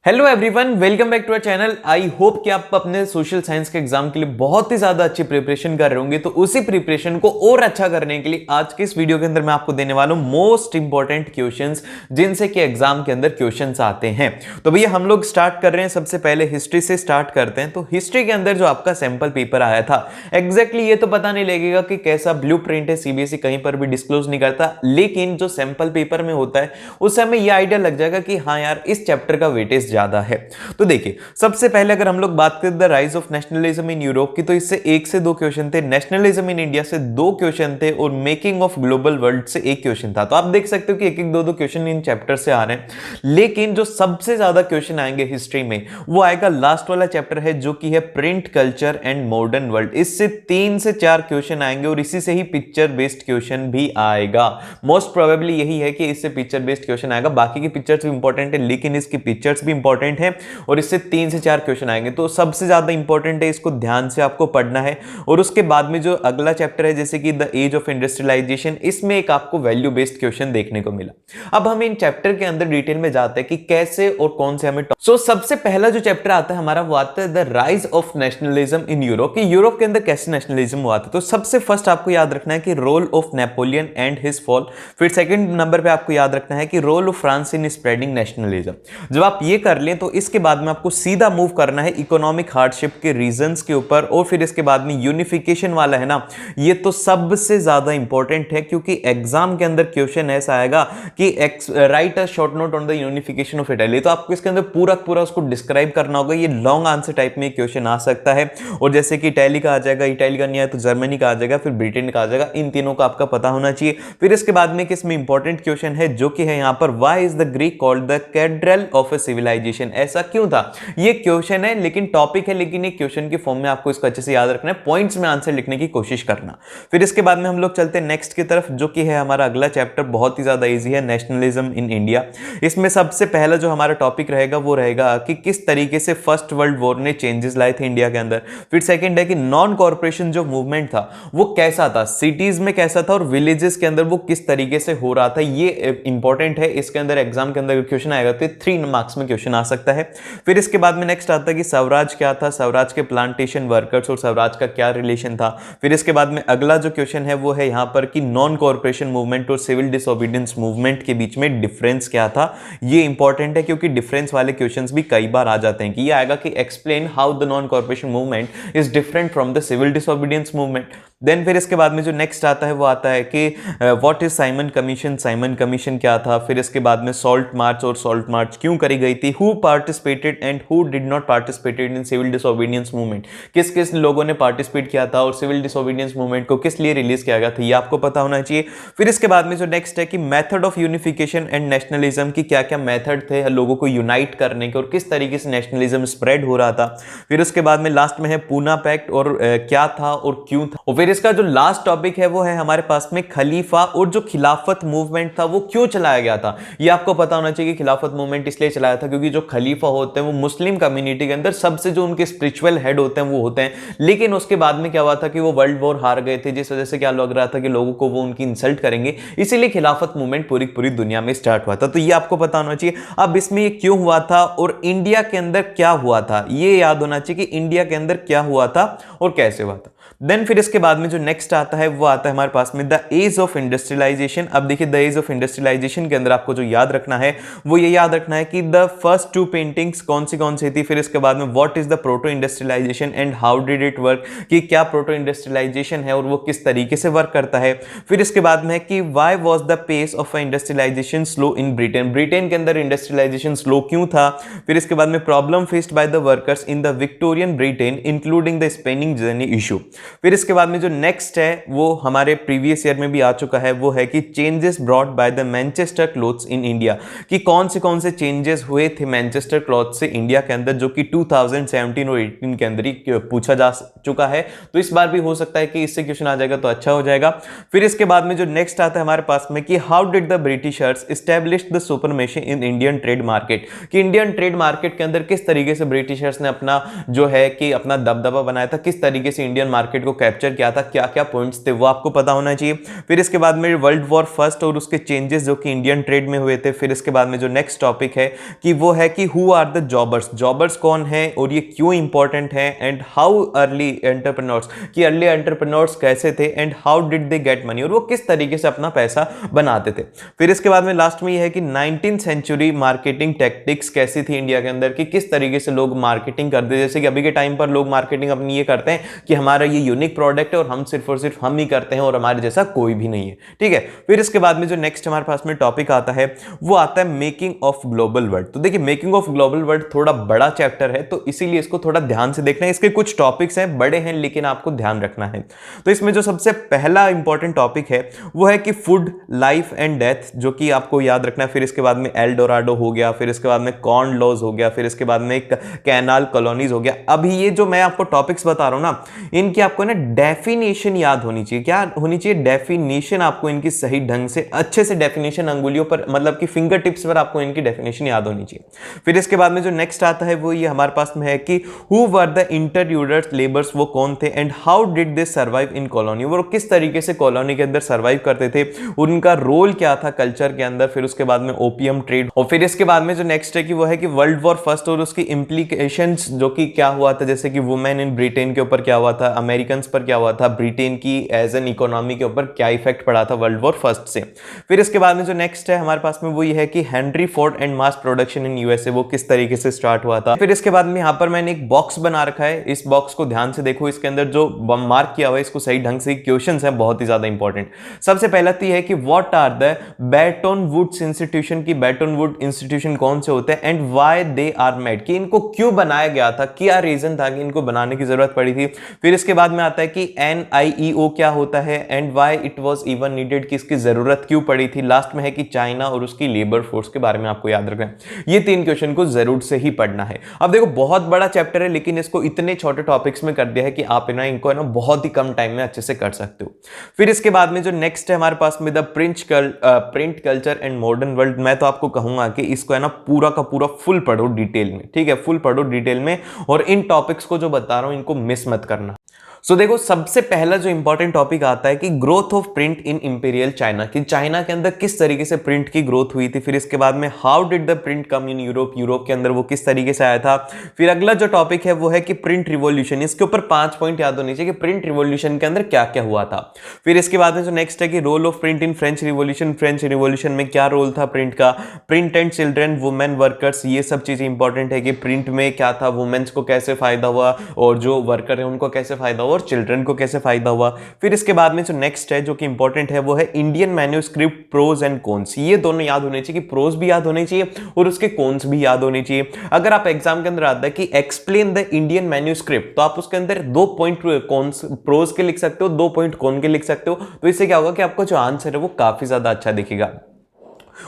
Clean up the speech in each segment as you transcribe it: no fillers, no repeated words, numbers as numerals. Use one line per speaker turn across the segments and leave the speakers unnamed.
Hello everyone, welcome back to our channel. I hope कि आप अपने सोशल साइंस के एग्जाम के लिए बहुत ही ज्यादा अच्छी प्रिपरेशन कर रहे होंगे। तो उसी प्रिपरेशन को और अच्छा करने के लिए आज के इस वीडियो के अंदर मैं आपको देने वाला हूं मोस्ट इंपॉर्टेंट क्वेश्चंस जिनसे कि एग्जाम के अंदर क्वेश्चंस आते हैं। तो भैया हम लोग स्टार्ट कर रहे हैं, सबसे पहले हिस्ट्री से स्टार्ट करते हैं। तो हिस्ट्री के अंदर जो आपका सैंपल पेपर आया था, एग्जैक्टली ये तो पता नहीं लगेगा कि कैसा ब्लू प्रिंट है, सीबीएसई कहीं पर भी डिस्क्लोज नहीं करता, लेकिन जो सैंपल पेपर में होता है उससे हमें यह आइडिया लग जाएगा कि हाँ यार, इस चैप्टर का वेटेज ज्यादा है। तो देखिए, सबसे पहले अगर हम लोग बात करें the rise of nationalism in Europe की, तो इससे 1 से 2 क्वेश्चन थे, नेशनलिज्म इन इंडिया से 2 क्वेश्चन थे और मेकिंग ऑफ ग्लोबल वर्ल्ड से 1 क्वेश्चन था। तो आप देख सकते हो कि एक एक दो क्वेश्चन इन चैप्टर से आ रहे हैं, लेकिन जो सबसे ज्यादा क्वेश्चन आएंगे हिस्ट्री में वो आएगा लास्ट वाला चैप्टर है, जो कि है print culture and modern world. इससे 3 से 4 क्वेश्चन आएंगे और इसी से ही पिक्चर बेस्ड क्वेश्चन भी आएगा। मोस्ट प्रोबेबली यही है कि इससे पिक्चर बेस्ड क्वेश्चन आएगा। बाकी की पिक्चर्स भी इंपॉर्टेंट है, लेकिन इसकी पिक्चर्स भी इंपॉर्टेंट है और इससे 3 से 4 क्वेश्चन आएंगे। तो सबसे ज्यादा इंपॉर्टेंट है, इसको ध्यान से आपको पढ़ना है। और उसके बाद में जो अगला चैप्टर है, जैसे कि द एज ऑफ इंडस्ट्रियलाइजेशन, इसमें एक आपको वैल्यू बेस्ड क्वेश्चन देखने को मिला। अब हम इन चैप्टर के अंदर डिटेल में जाते हैं कि कैसे और कौन से हमें सबसे पहला जो चैप्टर आता है हमारा, वो आता है the rise of nationalism in Europe, कि यूरोप के अंदर कैसे नेशनलिज्म हुआ था। तो सबसे फर्स्ट आपको याद रखना है कि role of Napoleon and his fall. फिर सेकंड नंबर पे आपको याद रखना है कि role of France in spreading nationalism. जब आप ये कर लें तो इसके बाद में आपको सीधा मूव करना है इकोनॉमिक हार्डशिप के रीजंस के ऊपर। और फिर इसके बाद में यूनिफिकेशन वाला है ना, ये तो सबसे ज्यादा इंपॉर्टेंट है, क्योंकि एग्जाम के अंदर क्वेश्चन ऐसा आएगा कि right a short note on the unification of Italy. तो आपको इसके अंदर पूरा उसको डिस्क्राइब करना होगा। ये लॉन्ग आंसर टाइप में क्वेश्चन आ सकता है, और जैसे कि इटली का आ जाएगा, इटली का नहीं आया तो जर्मनी का आ जाएगा, फिर ब्रिटेन का आ जाएगा। इन तीनों का आपका पता होना चाहिए। फिर इसके बाद में किसमें इंपॉर्टेंट क्वेश्चन है, जो कि है यहां पर, why is the Greek called the cathedral of a civilisation. ऐसा क्यों था? ये क्वेश्चन है, लेकिन टॉपिक है, लेकिन ये क्वेश्चन की फॉर्म में आपको इसको अच्छे से याद रखना है, पॉइंट्स में आंसर लिखने की कोशिश करना। फिर इसके बाद में हम लोग चलते हैं नेक्स्ट की तरफ, जो कि है हमारा अगला चैप्टर, बहुत ही ज्यादा इजी है, नेशनलिज्म इन इंडिया। इसमें सबसे पहला जो हमारा टॉपिक रहेगा वो रहेगा कि किस तरीके से फर्स्ट वर्ल्ड वॉर ने चेंजेस लाए थे इंडिया के अंदर। फिर सेकंड है कि नॉन कॉर्पोरेशन जो मूवमेंट था वो कैसा था, सिटीज में कैसा था, और विलेजेस के अंदर वो किस तरीके से हो रहा था। ये इंपॉर्टेंट है, इसके अंदर एग्जाम के अंदर क्वेश्चन आएगा तो 3 मार्क्स में क्वेश्चन आ सकता है। फिर इसके बाद में नेक्स्ट आता है कि स्वराज क्या था, स्वराज के प्लांटेशन वर्कर्स और स्वराज का क्या रिलेशन था। फिर इसके बाद में अगला जो क्वेश्चन है वो है यहां पर कि नॉन कॉर्पोरेशन मूवमेंट और सिविल डिसोबीडियंस मूवमेंट के बीच में डिफरेंस क्या था। ये इंपॉर्टेंट है, क्योंकि डिफरेंस वाले क्वेश्चंस भी कई बार आ जाते हैं कि ये आएगा कि explain how the non corporation movement is different from the civil disobedience movement. Then फिर इसके बाद में जो नेक्स्ट आता है वो आता है कि what is Simon commission, Simon commission क्या था। फिर इसके बाद में सॉल्ट मार्च, और सॉल्ट मार्च क्यों करी गई थी, who participated and who did not participated in civil disobedience movement, किस किस लोगों ने पार्टिसिपेट किया था, और सिविल डिसोबीडियंस मूवमेंट को किस लिए रिलीज किया गया था, ये आपको पता होना चाहिए। फिर इसके बाद में जो नेक्स्ट है कि method of unification and nationalism, की क्या क्या मेथड थे लोगों को यूनाइट करने के, और किस तरीके से नेशनलिज्म स्प्रेड हो रहा था। फिर उसके बाद में लास्ट में है पूना पैक्ट, और क्या था और क्यों था। और फिर इसका जो लास्ट टॉपिक है वो है हमारे पास में खलीफा, और जो खिलाफत मूवमेंट था वो क्यों चलाया गया था। ये आपको पता होना चाहिए कि खिलाफत मूवमेंट इसलिए चलाया था क्योंकि जो खलीफा होते हैं वो मुस्लिम कम्युनिटी के अंदर सबसे जो उनके स्पिरिचुअल हेड होते हैं वो होते हैं, लेकिन उसके बाद में क्या हुआ था कि वो वर्ल्ड वॉर हार गए थे, जिस वजह से क्या लग रहा था कि लोगों को वो उनकी इंसल्ट करेंगे, इसीलिए खिलाफत मूवमेंट पूरी दुनिया में स्टार्ट हुआ था। तो ये आपको पता होना चाहिए। अब इसमें ये क्यों हुआ था और इंडिया के अंदर क्या हुआ था, ये याद होना चाहिए कि इंडिया के अंदर क्या हुआ था और कैसे हुआ था। देन फिर इसके बाद में जो नेक्स्ट आता है वो आता है हमारे पास में द एज ऑफ इंडस्ट्रियलाइजेशन। अब देखिए, द एज ऑफ इंडस्ट्रियलाइजेशन के अंदर आपको जो याद रखना है वो ये याद रखना है कि द फर्स्ट 2 पेंटिंग्स कौन सी थी। फिर इसके बाद में what is the proto industrialisation and how did it work, कि क्या प्रोटो इंडस्ट्रियलाइजेशन है और वो किस तरीके से वर्क करता है। फिर इसके बाद में है कि why was the pace of industrialisation slow in Britain, Britain के अंदर इंडस्ट्रियलाइजेशन स्लो क्यों था। फिर इसके बाद में problem faced by the workers in the Victorian Britain including the spinning jenny issue. फिर इसके बाद में जो नेक्स्ट है वो हमारे प्रीवियस ईयर में भी आ चुका है, वो है कि changes brought by the Manchester clothes in India, कि कौन से चेंजेस हुए थे मैनचेस्टर क्लॉथ से इंडिया के अंदर, जो कि 2017 और 18 के अंदर ही पूछा जा चुका है। तो इस बार भी हो सकता है कि इससे क्वेश्चन आ जाएगा तो अच्छा हो जाएगा। फिर इसके बाद में जो नेक्स्ट आता है हमारे पास में कि how did the Britishers establish the supremacy in Indian trade market, कि इंडियन ट्रेड मार्केट के अंदर किस तरीके से ब्रिटिशर्स ने अपना जो है कि अपना दबदबा बनाया था, किस तरीके से इंडियन मार्केट मार्केट को कैप्चर किया था, क्या क्या पॉइंट्स थे वो आपको पता होना चाहिए। फिर इसके बाद में वर्ल्ड वॉर फर्स्ट और उसके चेंजेस जो कि इंडियन ट्रेड में हुए थे। फिर इसके बाद में जो नेक्स्ट टॉपिक है कि वो है कि who are the jobbers, jobbers कौन है और ये क्यों इंपॉर्टेंट है, एंड हाउ अर्ली एंटरप्रेन्योर्स, कि अर्ली एंटरप्रेन्योर्स कैसे थे and how did they get money, और वो किस तरीके से अपना पैसा बनाते थे। फिर इसके बाद में लास्ट में ये है कि 19th सेंचुरी मार्केटिंग टेक्टिक्स कैसी थी इंडिया के अंदर, कि किस तरीके से लोग मार्केटिंग करते, जैसे कि अभी के टाइम पर लोग मार्केटिंग अपनी ये करते हैं कि हमारा ये यूनिक प्रोडक्ट है और हम सिर्फ और सिर्फ हम ही करते हैं और हमारे जैसा कोई भी नहीं है, ठीक है। फिर इसके बाद में जो नेक्स्ट हमारे पास में टॉपिक आता है वो आता है मेकिंग ऑफ ग्लोबल वर्ल्ड। तो देखिए मेकिंग ऑफ ग्लोबल वर्ल्ड थोड़ा बड़ा चैप्टर है, तो इसीलिए इसको थोड़ा ध्यान से देखना है। इसके कुछ टॉपिक्स हैं, बड़े हैं, लेकिन आपको ध्यान रखना है। तो इसमें जो सबसे पहला इंपॉर्टेंट टॉपिक है वो है कि फूड, लाइफ एंड डेथ, जो कि आपको याद रखना है। फिर इसके बाद में एल्डोराडो हो गया, फिर इसके बाद में कॉर्न लॉज हो गया, फिर इसके बाद में कैनाल कॉलोनीज हो गया। अभी ये जो मैं आपको टॉपिक्स बता रहा हूं ना, इनकी आपको ना डेफिनेशन याद होनी चाहिए। क्या होनी चाहिए? डेफिनेशन आपको इनकी सही ढंग से अच्छे से डेफिनेशन अंगुलियों पर, मतलब कि फिंगर टिप्स पर आपको इनकी डेफिनेशन याद होनी चाहिए। फिर इसके बाद में जो नेक्स्ट आता है वो ये हमारे पास में है कि हु वर द इंटरयूडर्स लेबर्स, वो कौन थे and how did they survive in colony, वो किस तरीके से कॉलोनी के अंदर सर्वाइव करते थे, उनका रोल क्या था कल्चर के अंदर। फिर उसके बाद में ओपियम ट्रेड, और फिर इसके बाद में जो नेक्स्ट है कि वो है कि वर्ल्ड वॉर फर्स्ट और उसकी इंप्लीकेशंस, जो कि क्या हुआ था, जैसे कि वुमेन इन ब्रिटेन के ऊपर क्या हुआ था, अमेरिकन पर क्या हुआ था, ब्रिटेन की एज एन इकोनॉमी के ऊपर क्या इफेक्ट पड़ा था वर्ल्ड वॉर फर्स्ट से। फिर इसके बाद में जो नेक्स्ट है हमारे पास में वो ये है कि Henry Ford and mass production in USA, वो किस तरीके से स्टार्ट हुआ था। फिर इसके बाद में यहाँ पर मैंने एक बॉक्स बना रखा है, इस बॉक्स को ध्यान से देखो, इसके अंदर जो मार्क किया हुआ है इसको सही ढंग से, क्वेश्चंस हैं बहुत ही ज्यादा इंपॉर्टेंट। सबसे पहला तो है कि what are the Bretton Woods institution, की बैटन वुड इंस्टीट्यूशन कौन से होते हैं and why they are made, कि इनको क्यों बनाया गया था, क्या रीजन था कि इनको बनाने की जरूरत पड़ी थी। फिर इसके बाद में आता है कि NIEO क्या होता है and why it was even needed, कि इसकी जरूरत क्यों पड़ी थी। लास्ट में है कि चाइना और उसकी लेबर फोर्स के बारे में आपको याद रखना है। ये 3 क्वेश्चन को जरूर से ही पढ़ना है। अब देखो बहुत बड़ा चैप्टर है, लेकिन इसको इतने छोटे टॉपिक्स में कर दिया है कि आप इनको है ना बहुत ही कम टाइम में अच्छे से कर सकते हो। फिर इसके बाद में जो नेक्स्ट है हमारे पास में the print culture and modern world, मैं तो आपको कहूंगा कि इसको है ना पूरा का पूरा फुल पढ़ो डिटेल में, ठीक है, फुल पढ़ो डिटेल में, और इन टॉपिक्स को जो बता रहा हूं इनको मिस मत करना। सो देखो सबसे पहला जो इंपॉर्टेंट टॉपिक आता है कि growth of print in imperial China, कि चाइना के अंदर किस तरीके से प्रिंट की ग्रोथ हुई थी। फिर इसके बाद में how did the print come in Europe, Europe के अंदर वो किस तरीके से आया था। फिर अगला जो टॉपिक है वो है कि प्रिंट रिवॉल्यूशन, इसके ऊपर 5 पॉइंट याद होने चाहिए कि प्रिंट रिवॉल्यूशन के अंदर क्या क्या हुआ था। फिर इसके बाद में जो नेक्स्ट है कि role of print in French revolution, French revolution में क्या रोल था प्रिंट का। Print and children, women workers, ये सब चीजें इंपॉर्टेंट है कि प्रिंट में क्या था, वुमेन्स को कैसे फायदा हुआ और जो वर्कर है उनको कैसे फायदा हुआ और चिल्ड्रन को कैसे फायदा हुआ। फिर इसके बाद में जो नेक्स्ट है जो कि इंपॉर्टेंट है वो है Indian manuscript pros and cons, ये दोनों याद होने चाहिए कि प्रोज भी याद होने चाहिए और उसके कॉन्स भी याद होने चाहिए। अगर आप एग्जाम के अंदर आता है कि एक्सप्लेन द इंडियन मैन्युस्क्रिप्ट, तो आप उसके अंदर 2 पॉइंट कॉन्स प्रोज के लिख सकते हो, 2 पॉइंट कॉन के लिख सकते हो। तो इससे क्या होगा कि आपको जो आंसर है वो काफी ज्यादा अच्छा दिखेगा।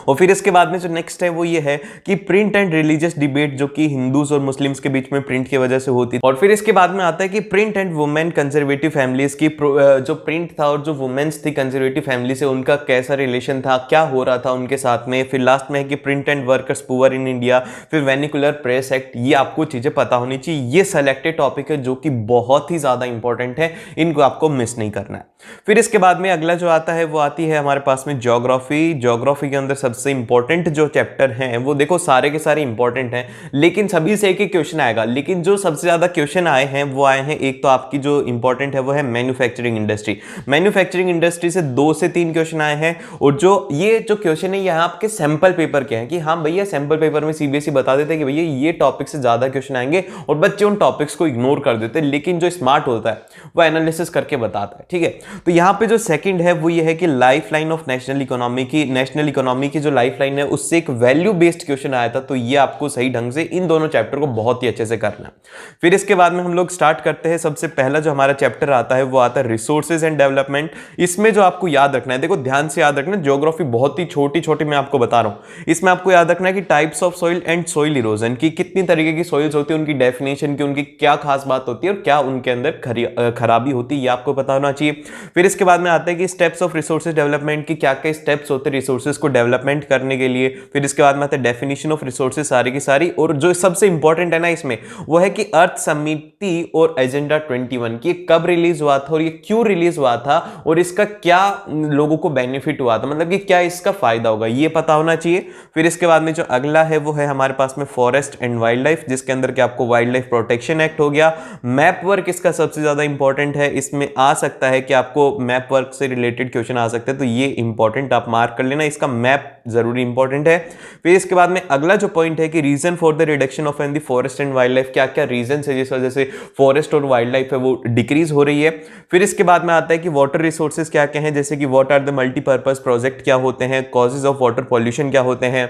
और फिर इसके बाद में जो नेक्स्ट है वो ये है कि प्रिंट एंड रिलीजियस डिबेट, जो कि हिंदूज और मुस्लिम्स के बीच में प्रिंट की वजह से होती। और फिर इसके बाद में आता है कि print and women conservative families की, जो प्रिंट था और जो वुमेन्स थी कंजर्वेटिव फैमिली से, उनका कैसा रिलेशन था, क्या हो रहा था उनके साथ में। फिर लास्ट में है कि print and workers poor in India, फिर वेनिकुलर प्रेस एक्ट, ये आपको चीजें पता होनी चाहिए। ये सेलेक्टेड टॉपिक है जो कि बहुत ही ज्यादा इंपॉर्टेंट है, इनको आपको मिस नहीं करना है। फिर इसके बाद में अगला जो आता है वो आती है हमारे पास में ज्योग्राफी। ज्योग्राफी के अंदर सबसे इंपॉर्टेंट जो चैप्टर हैं वो देखो सारे के सारे इंपॉर्टेंट हैं, लेकिन सभी से एक ही क्वेश्चन आएगा। लेकिन जो सबसे ज्यादा क्वेश्चन आए हैं वो आए हैं, एक तो आपकी जो इंपॉर्टेंट है वो है मैन्युफैक्चरिंग इंडस्ट्री। मैन्युफैक्चरिंग इंडस्ट्री से 2 से 3 क्वेश्चन आए हैं, और जो ये जो क्वेश्चन है यहाँ आपके सैंपल पेपर के हैं कि हाँ भैया सैंपल पेपर में सीबीएसई बता देते हैं कि भैया ये टॉपिक से ज्यादा क्वेश्चन आएंगे, और बच्चे उन टॉपिक्स को इग्नोर कर देते हैं। लेकिन जो स्मार्ट होता है वो एनालिसिस करके बताता है, ठीक है। तो यहाँ पे जो सेकंड है वो ये है कि life line of national economy की, नेशनल इकोनॉमी की जो लाइफ लाइन है उससे एक वैल्यू बेस्ड क्वेश्चन आया था। तो ये आपको सही ढंग से इन दोनों चैप्टर को बहुत ही अच्छे से करना है। फिर इसके बाद में हम लोग स्टार्ट करते हैं। सबसे पहला जो हमारा चैप्टर आता है वो आता है रिसोर्सेज एंड डेवलपमेंट। इसमें जो आपको याद रखना है, देखो ध्यान से याद रखना, ज्योग्राफी बहुत ही छोटी छोटी मैं आपको बता रहा हूं। इसमें आपको याद रखना है कि types of soil and soil erosion, की कितनी तरीके की सॉइल्स होती है, उनकी डेफिनेशन की, उनकी क्या खास बात होती है और क्या उनके अंदर खराबी होती है, ये आपको पता होना चाहिए। फिर इसके बाद में आता है कि स्टेप्स ऑफ रिसोर्सेज डेवलपमेंट की क्या क्या स्टेप्स होते हैं रिसोर्सेज को डेवलप डेवलपमेंट करने के लिए। फिर इसके बाद में आता है डेफिनेशन ऑफ रिसोर्सेज सारी की सारी, और जो सबसे इंपॉर्टेंट है ना इसमें वो है कि अर्थ समिति और एजेंडा 21 की कब रिलीज हुआ था और ये क्यों रिलीज हुआ था और इसका क्या लोगों को बेनिफिट हुआ था, मतलब कि क्या इसका फायदा होगा, ये पता होना चाहिए। फिर इसके बाद में जो अगला है वो है हमारे पास में फॉरेस्ट एंड वाइल्ड लाइफ, जिसके अंदर कि आपको वाइल्ड लाइफ प्रोटेक्शन एक्ट हो गया। मैप वर्क इसका सबसे ज्यादा इंपॉर्टेंट है, इसमें आ सकता है कि आपको मैप वर्क से रिलेटेड क्वेश्चन आ सकते हैं, तो ये इंपॉर्टेंट आप मार्क कर लेना, इसका मैप जरूरी इंपॉर्टेंट है। फिर इसके बाद में अगला जो पॉइंट है कि reason for the reduction of the forest and wild life, क्या क्या रीजन है जिस वजह से फॉरेस्ट और वाइल्ड लाइफ है वो डिक्रीज हो रही है। फिर इसके बाद में आता है कि वाटर रिसोर्सेज क्या क्या हैं, जैसे कि what are the multipurpose project क्या होते हैं, कॉजेज ऑफ वाटर पॉल्यूशन क्या होते हैं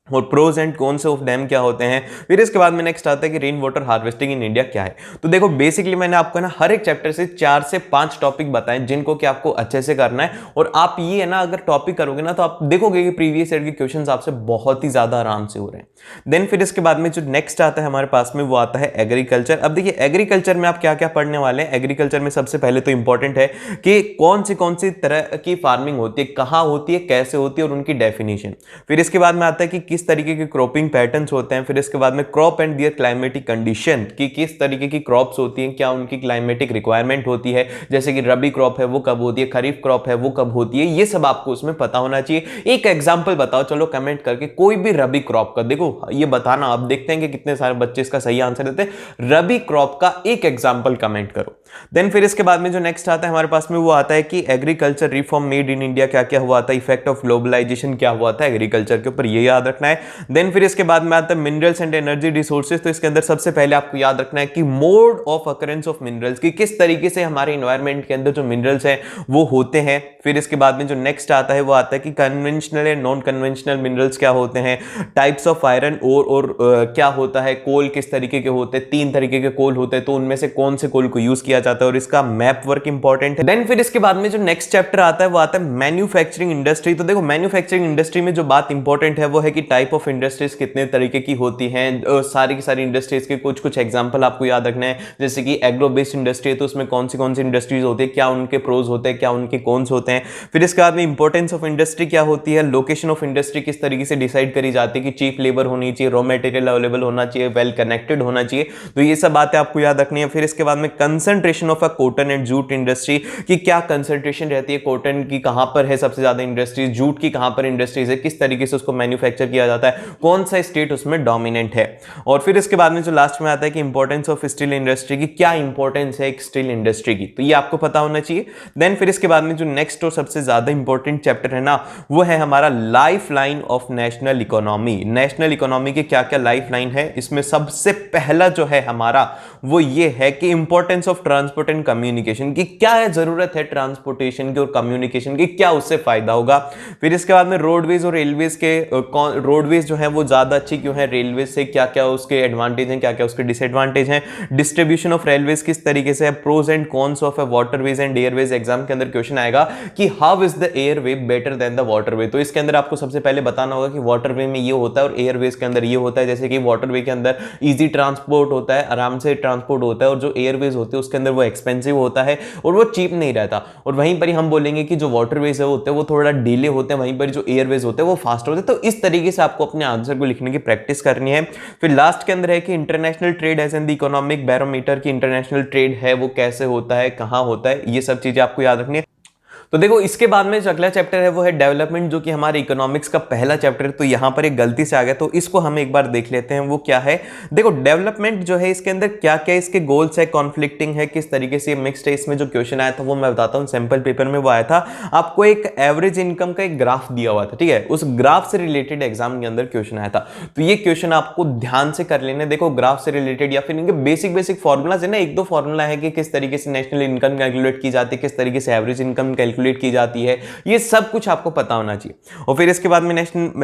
और pros and cons of dam क्या होते हैं। फिर इसके बाद में नेक्स्ट आता है कि rain water harvesting in India क्या है। तो देखो बेसिकली मैंने आपको ना हर एक चैप्टर से 4 से 5 टॉपिक बताएं जिनको कि आपको अच्छे से करना है, और आप ये है ना अगर टॉपिक करोगे ना तो आप देखोगे कि प्रीवियस ईयर के क्वेश्चंस आपसे बहुत ही ज्यादा आराम से हो रहे हैं। देन फिर इसके बाद में जो नेक्स्ट आता है हमारे पास में वो आता है एग्रीकल्चर। अब देखिए एग्रीकल्चर में आप क्या क्या पढ़ने वाले हैं। एग्रीकल्चर में सबसे पहले तो इंपॉर्टेंट है कि कौन सी तरह की फार्मिंग होती है, कहाँ होती है, कैसे होती है और उनकी डेफिनेशन। फिर इसके बाद में आता है कि किस तरीके के क्रॉपिंग पैटर्न्स होते हैं। फिर इसके बाद में crop and their climatic condition, कि किस तरीके की क्रॉप्स होती हैं, क्या उनकी क्लाइमेटिक रिक्वायरमेंट होती है, जैसे कि रबी क्रॉप है वो कब होती है, खरीफ क्रॉप है वो कब होती है, ये सब आपको उसमें पता होना चाहिए। एक एग्जांपल बताओ चलो कमेंट करके, कोई भी रबी क्रॉप का, देखो ये बताना, आप देखते हैं कि कितने सारे बच्चे इसका सही आंसर देते हैं। रबी क्रॉप का एक एग्जांपल कमेंट करो। देन फिर इसके बाद में जो नेक्स्ट आता है हमारे पास में वो आता है कि agriculture reform made in India क्या क्या हुआ था, इफेक्ट ऑफ ग्लोबलाइजेशन क्या हुआ था एग्रीकल्चर के ऊपर, ये याद रखना है। देन फिर इसके बाद में आता है मिनरल्स एंड एनर्जी रिसोर्सेज। तो इसके अंदर सबसे पहले आपको याद रखना है कि mode of occurrence of minerals, की किस तरीके से हमारे एनवायरमेंट के अंदर जो मिनरल्स हैं वो होते हैं। फिर इसके बाद में जो नेक्स्ट आता है वो आता है कि conventional and non conventional minerals क्या होते हैं, टाइप्स ऑफ आयरन और क्या होता है, कोल किस तरीके के होते हैं, 3 तरीके के कोल होते हैं, तो उनमें से कौन से कोल को यूज किया जाता है और इसका मैप वर्क इंपॉर्टेंट है। देन फिर इसके बाद में जो नेक्स्ट चैप्टर आता है वो आता है मैन्युफैक्चरिंग इंडस्ट्री। तो देखो मैन्युफैक्चरिंग इंडस्ट्री में जो बात इंपॉर्टेंट है वो है कि टाइप ऑफ इंडस्ट्रीज कितने तरीके की होती हैं, सारी की सारी इंडस्ट्रीज के कुछ कुछ एग्जांपल आपको याद रखना है। जैसे कि एग्रो बेस्ड इंडस्ट्री है तो उसमें कौन सी इंडस्ट्रीज होती है, क्या उनके प्रोज होते हैं, क्या उनके कॉन्स होते हैं। फिर इसके बाद में इंपॉर्टेंस ऑफ इंडस्ट्री क्या होती है, लोकेशन ऑफ इंडस्ट्री किस तरीके से डिसाइड करी जाती है कि चीप लेबर होनी चाहिए, रॉ मटेरियल अवेलेबल होना चाहिए, वेल कनेक्टेड होना चाहिए, तो ये सब बातें आपको याद रखनी है। फिर इसके बाद में concentration of a cotton and jute industry, कि क्या कंसंट्रेशन रहती है कॉटन की, कहां पर है सबसे ज्यादा इंडस्ट्रीज, जूट की कहां पर इंडस्ट्रीज है, किस तरीके से उसको मैन्युफैक्चर किया जाता है, कौन सा स्टेट उसमें डोमिनेंट है। और फिर इसके बाद में जो लास्ट में आता है कि इंपॉर्टेंस ऑफ स्टील इंडस्ट्री की, क्या इंपॉर्टेंस है एक स्टील इंडस्ट्री की, तो ये आपको पता होना चाहिए। देन फिर इसके बाद में जो नेक्स्ट और सबसे ज्यादा इंपॉर्टेंट चैप्टर है ना वो है हमारा life line of national economy. National economy के क्या क्या लाइफ लाइन है, इसमें सबसे पहला जो है हमारा वो ये है कि importance of transport and communication, की क्या है जरूरत है ट्रांसपोर्टेशन की और कम्युनिकेशन की, क्या उससे फायदा होगा। फिर इसके बाद में रोडवेज और रेलवेज के, रोडवेज जो है वो ज्यादा अच्छी क्यों है रेलवेज से, क्या क्या उसके एडवांटेज हैं, क्या क्या उसके डिसएडवांटेज हैं। डिस्ट्रीब्यूशन ऑफ रेलवेज किस तरीके से है, pros and cons of waterways and airways, exam के अंदर क्वेश्चन आएगा कि how is the airway better than the waterway. तो इसके अंदर आपको सबसे पहले बताना होगा कि वाटरवे में ये होता है और एयरवेज के अंदर ये होता है। जैसे कि वाटरवे के अंदर इजी ट्रांसपोर्ट होता है, आराम से ट्रांसपोर्ट होता है, और जो एयरवेज होते हैं उसके अंदर वो एक्सपेंसिव होता है और वो चीप नहीं रहता। और वहीं पर ही हम बोलेंगे कि जो वाटरवेज होते हैं वो थोड़ा डिले होते हैं, वहीं पर जो एयरवेज होते हैं वो फास्ट होते हैं। तो इस तरीके से आपको अपने आंसर को लिखने की प्रैक्टिस करनी है। फिर लास्ट के अंदर है कि international trade as an the economic barometer, की इंटरनेशनल ट्रेड है वो कैसे होता है, कहां होता है, ये सब चीजें आपको याद रखनी है। तो देखो इसके बाद में जो अगला चैप्टर है वो है डेवलपमेंट, जो कि हमारे इकोनॉमिक्स का पहला चैप्टर है। तो यहां पर एक गलती से आ गया, तो इसको हम एक बार देख लेते हैं वो क्या है। देखो डेवलपमेंट जो है इसके अंदर क्या क्या इसके गोल्स है, कॉन्फ्लिक्टिंग है, किस तरीके से मिक्स्ड है। इसमें जो क्वेश्चन आया था वो मैं बताता हूं, सैंपल पेपर में वो आया था। आपको एक एवरेज इनकम का एक ग्राफ दिया हुआ था, ठीक है, उस ग्राफ से रिलेटेड एग्जाम के अंदर क्वेश्चन आया था। तो ये क्वेश्चन आपको ध्यान से कर लेने। देखो ग्राफ से रिलेटेड या फिर इनके बेसिक फॉर्मूलाज है ना, एक दो फॉर्मूला है कि किस तरीके से नेशनल इनकम कैलकुलेट की जाती है, किस तरीके से एवरेज इनकम कैलकुलेट की जाती है, ये सब कुछ आपको पता होना चाहिए। और फिर इसके बाद में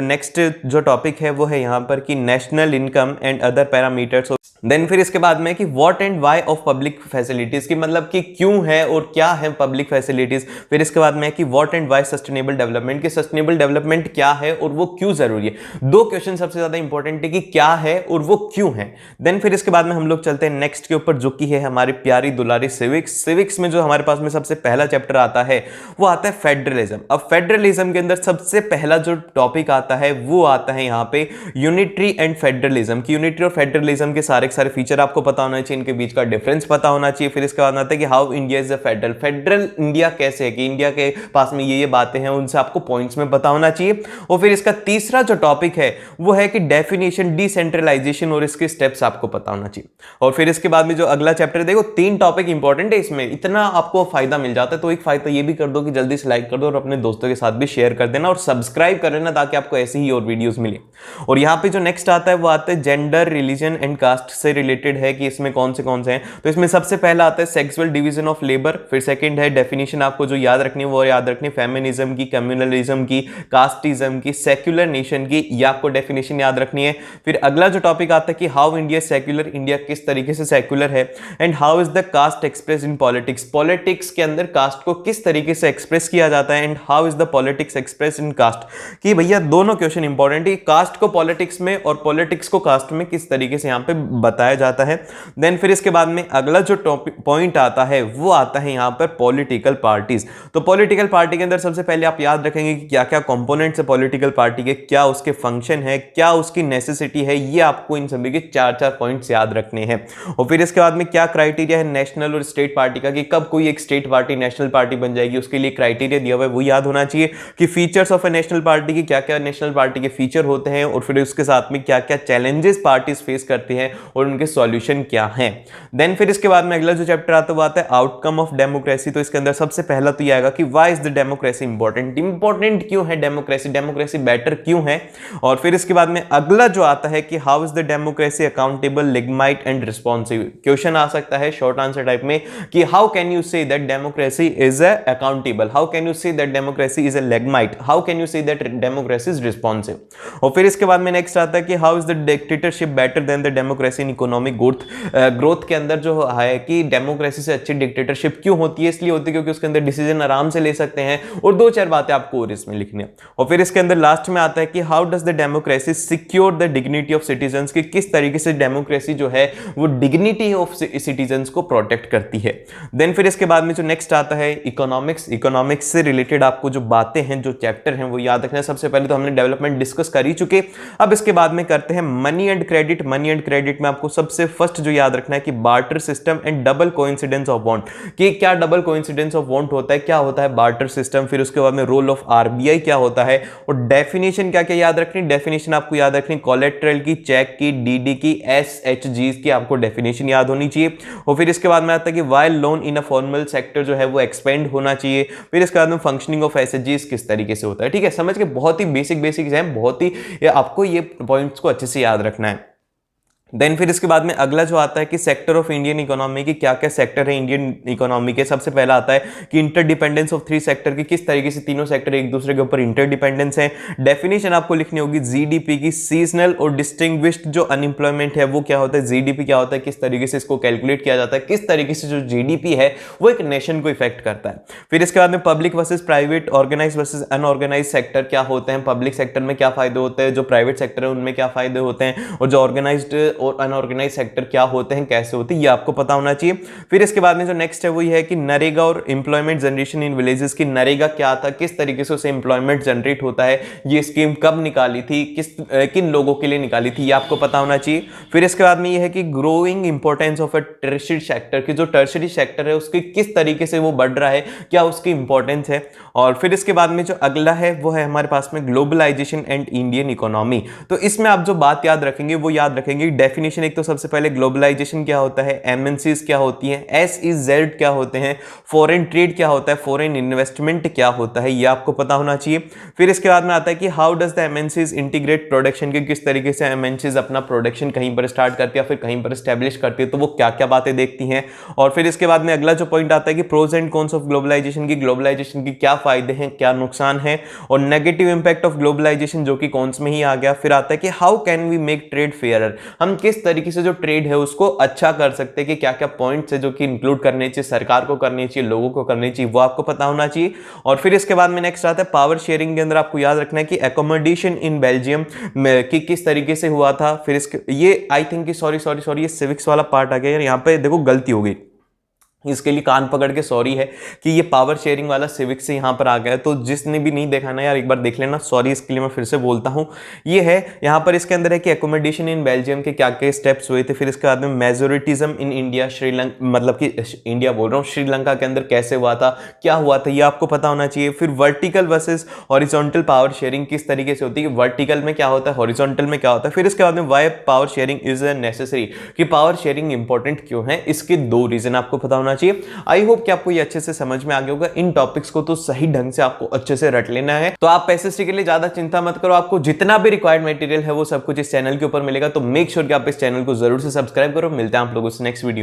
नेक्स्ट जो टॉपिक है वो है यहां पर कि national income and other parameters then फिर इसके बाद में कि what and why of public facilities, की मतलब कि क्यों है और क्या है पब्लिक फैसिलिटीज। फिर इसके बाद में कि what and why sustainable development, की सस्टेनेबल डेवलपमेंट क्या है और वो क्यों जरूरी है। दो क्वेश्चन सबसे ज्यादा इंपॉर्टेंट है कि क्या है और वो क्यों है। देन फिर इसके बाद में हम लोग चलते हैं नेक्स्ट के ऊपर, जो कि है हमारी प्यारी दुलारी सिविक्स। सिविक्स में जो हमारे पास में सबसे पहला चैप्टर आता है वो आता है फेडरलिज्म। अब फेडरलिज्म के अंदर सबसे पहला जो टॉपिक आता है वो आता है यहाँ पे यूनिटरी एंड फेडरलिज्म की। यूनिटरी और फेडरलिज्म के सारे फीचर आपको पता होना चाहिए, इनके बीच का डिफरेंस पता होना चाहिए। फिर इसके बाद आता है कि how India is a federal, federal India कैसे है, कि इंडिया के पास में ये बातें हैं, उनसे आपको पॉइंट्स में पता होना चाहिए। और फिर इसका तीसरा जो टॉपिक है वो है कि डेफिनेशन, डिसेंट्रलाइजेशन और इसके स्टेप्स आपको पता होना चाहिए। और फिर इसके बाद में जो अगला चैप्टर देखो, तीन टॉपिक इंपॉर्टेंट है इसमें, इतना आपको फायदा मिल जाता है। तो एक फायदा ये भी कर दो कि जल्दी से लाइक कर दो और अपने दोस्तों के साथ भी शेयर कर देना और सब्सक्राइब कर लेना, ताकि आपको ऐसे ही और वीडियोस मिले। और यहाँ पे जो नेक्स्ट आता है वो आता है जेंडर, रिलीजन एंड कास्ट से रिलेटेड है, कि इसमें कौन से हैं। तो इसमें सबसे पहला आता है सेक्सुअल डिवीजन ऑफ लेबर। फिर सेकंड है डेफिनेशन, आपको जो याद रखनी है वो याद रखनी, फेमिनिज्म की, कम्युनलिज्म की, कास्टिज्म की, सेक्युलर नेशन की, ये आपको डेफिनेशन याद रखनी है। फिर अगला जो टॉपिक आता है कि हाउ इंडिया सेक्युलर, इंडिया किस तरीके से सेक्युलर है। And how is the caste express in politics, politics के अंदर कास्ट को किस तरीके से एक्सप्रेस किया जाता है। And how is the politics express in caste, कि भैया दोनों क्वेश्चन इंपॉर्टेंट है, कास्ट को पॉलिटिक्स में और पॉलिटिक्स को कास्ट में किस तरीके से यहां पे बताया जाता है। देन फिर इसके बाद में अगला जो टॉपिक पॉइंट आता है वो आता है यहां पर पॉलिटिकल पार्टीज। तो पॉलिटिकल पार्टी के अंदर सबसे पहले आप याद रखेंगे कि क्या क्या कंपोनेंट्स है पॉलिटिकल पार्टी के, क्या उसके फंक्शन है, क्या उसकी नेसेसिटी है, ये आपको इन सभी के चार चार पॉइंट्स याद रखने हैं। और फिर इसके बाद में क्या क्राइटेरिया है नेशनल और स्टेट पार्टी का, कि कब कोई एक स्टेट पार्टी नेशनल पार्टी बन जाएगी, उसके लिए क्राइटेरिया दिया हुआ है वो याद होना चाहिए। कि features of A national party की, क्या क्या नेशनल पार्टी के फीचर होते हैं, और फिर उसके साथ में क्या क्या चैलेंजेस पार्टीज फेस करती हैं और उनके सॉल्यूशन क्या हैं। देन फिर इसके बाद में अगला जो चैप्टर आता है वो आता है आउटकम ऑफ डेमोक्रेसी। तो इसके अंदर सबसे पहला तो ये आएगा कि why is the democracy important, important क्यों है डेमोक्रेसी, डेमोक्रेसी बेटर क्यों है। और फिर इसके बाद में अगला जो आता है कि how is the democracy accountable, legitimate and responsive. Question आ सकता है शॉर्ट आंसर टाइप में कि how can you say that democracy is accountable, how can you say that democracy is a legitimate, how can you say that democracy is responsive. और फिर इसके बाद में नेक्स्ट आता है कि how is the dictatorship better than the democracy in economic growth के अंदर जो है कि डेमोक्रेसी से अच्छी डिक्टेटरशिप क्यों होती है, इसलिए होती है क्योंकि उसके अंदर डिसीजन आराम से ले सकते हैं। और दो चार बातें आपको और इसमें लिखनी है। और फिर इसके अंदर लास्ट में आता है कि how does the democracy secure the dignity of citizens, की किस तरीके से डेमोक्रेसी जो है वो डिग्निटी ऑफ सिटीजंस को प्रोटेक्ट करती है। देन फिर इसके बाद में जो नेक्स्ट आता है इकोनॉमिक्स, इकोनॉमिक्स से रिलेटेड आपको जो बातें हैं, जो चैप्टर हैं वो याद रखना है। सबसे पहले तो हमने डेवलपमेंट डिस्कस कर ही चुके, अब इसके बाद में करते हैं money and credit. Money and credit में आपको सबसे फर्स्ट जो याद रखना है कि barter system and double coincidence of want, कि क्या डबल कोइंसिडेंस ऑफ वांट होता है, क्या होता है बार्टर सिस्टम। फिर उसके बाद में रोल ऑफ आरबीआई क्या होता है, और डेफिनेशन क्या क्या याद रखनी, डेफिनेशन आपको याद रखनी कोलेट्रल की, चेक की, डीडी की, एसएचजी की आपको डेफिनेशन याद होनी चाहिए। और फिर इसके बाद में आता है कि why loan in a formal sector जो है वो एक्सपेंड होना चाहिए। फिर इसके बाद में फंक्शनिंग ऑफ एसएचजीज किस तरीके से होता है, ठीक है, समझ के बहुत ही बेसिक है, बहुत ही आपको ये पॉइंट्स को अच्छे से याद रखना है। देन फिर इसके बाद में अगला जो आता है कि सेक्टर ऑफ इंडियन इकोनॉमी की, क्या क्या सेक्टर है इंडियन इकोनॉमी के। सबसे पहला आता है कि इंटरडिपेंडेंस ऑफ थ्री सेक्टर की, किस तरीके से तीनों सेक्टर एक दूसरे के ऊपर इंटरडिपेंडेंस है। डेफिनेशन आपको लिखनी होगी जीडीपी की, सीजनल और डिस्टिंग्विश्ड जो अनएम्प्लॉयमेंट है वो क्या होता है, जीडीपी क्या होता है, किस तरीके से इसको कैलकुलेट किया जाता है, किस तरीके से जो जीडीपी है वो एक नेशन को इफेक्ट करता है। फिर इसके बाद में public versus private, organise versus unorganise sector क्या होते हैं, पब्लिक सेक्टर में क्या फायदे होते हैं, जो प्राइवेट सेक्टर है उनमें क्या फायदे होते हैं, और जो ऑर्गेनाइज्ड और अनऑर्गेनाइज सेक्टर क्या होते हैं, कैसे होते हैं, ये आपको पता होना चाहिए। फिर इसके बाद में जो नेक्स्ट है वो ये है कि नरेगा और एम्प्लॉयमेंट जनरेशन इन विलेजेस की, नरेगा क्या था, किस तरीके से उसे एम्प्लॉयमेंट जनरेट होता है, ये स्कीम कब निकाली थी, किन लोगों के लिए निकाली थी, ये आपको पता होना चाहिए। फिर इसके बाद में ये है कि growing importance of a tertiary sector की, जो टर्शियरी सेक्टर है उसकी किस तरीके से वो बढ़ रहा है, क्या उसकी इंपॉर्टेंस है। और फिर इसके बाद में जो अगला है वो है हमारे पास में ग्लोबलाइजेशन एंड इंडियन इकोनॉमी। तो इसमें आप जो बात याद रखेंगे वो याद रखेंगे डेफिनेशन, एक तो सबसे पहले ग्लोबलाइजेशन क्या होता है, एमएनसीज क्या होती हैं, एसईजेड क्या होते हैं, फॉरेन ट्रेड क्या होता है, फॉरेन इन्वेस्टमेंट क्या होता है, ये आपको पता होना चाहिए। फिर इसके बाद में आता है कि how does the MNCs integrate production की, किस तरीके से एमएनसीज अपना प्रोडक्शन कहीं पर स्टार्ट करती है फिर कहीं पर स्टैब्लिश करती है, तो वो क्या क्या बातें देखती हैं। और फिर इसके बाद में अगला जो पॉइंट आता है कि pros and cons of globalisation की, ग्लोबलाइजेशन की क्या फायदे हैं, क्या नुकसान है, और नेगेटिव इंपैक्ट ऑफ ग्लोबलाइजेशन जो कि कॉन्स में ही आ गया। फिर आता है कि how can we make trade fairer, हम किस तरीके से जो ट्रेड है उसको अच्छा कर सकते हैं, कि क्या क्या पॉइंट्स है जो कि इंक्लूड करने चाहिए, सरकार को करनी चाहिए, लोगों को करनी चाहिए, वो आपको पता होना चाहिए। और फिर इसके बाद में नेक्स्ट आता है पावर शेयरिंग के अंदर आपको याद रखना है कि एकोमोडेशन इन बेल्जियम में कि किस तरीके से हुआ था। फिर इसके ये आई थिंक कि सॉरी ये सिविक्स वाला पार्ट आ गया यार, यहाँ पे देखो गलती हो गई, इसके लिए कान पकड़ के सॉरी है कि ये पावर शेयरिंग वाला सिविक से यहाँ पर आ गया है। तो जिसने भी नहीं देखा ना यार एक बार देख लेना, सॉरी इसके लिए मैं फिर से बोलता हूँ। ये है यहाँ पर इसके अंदर है कि एकोमोडेशन इन बेल्जियम के क्या क्या स्टेप्स हुए थे। फिर इसके बाद में मेजोरिटिज्म इन इंडिया, श्रीलंका मतलब कि इंडिया बोल रहा हूँ, श्रीलंका के अंदर कैसे हुआ था, क्या हुआ था, ये आपको पता होना चाहिए। फिर vertical versus horizontal power sharing किस तरीके से होती है, वर्टिकल में क्या होता है, हॉरिजॉन्टल में क्या होता है। फिर इसके बाद में why power sharing is necessary, कि पावर शेयरिंग इंपॉर्टेंट क्यों है, इसके 2 रीजन आपको पता होना चाहिए। आई होप कि आपको ये अच्छे से समझ में आ गया होगा। इन टॉपिक्स को तो सही ढंग से आपको अच्छे से रट लेना है। तो आप एसएससी के लिए ज्यादा चिंता मत करो, आपको जितना भी रिक्वायर्ड मटेरियल है वो सब कुछ इस चैनल के ऊपर मिलेगा। तो मेक श्योर कि आप इस चैनल को जरूर से सब्सक्राइब करो। मिलते हैं आप लोगों से नेक्स्ट वीडियो में।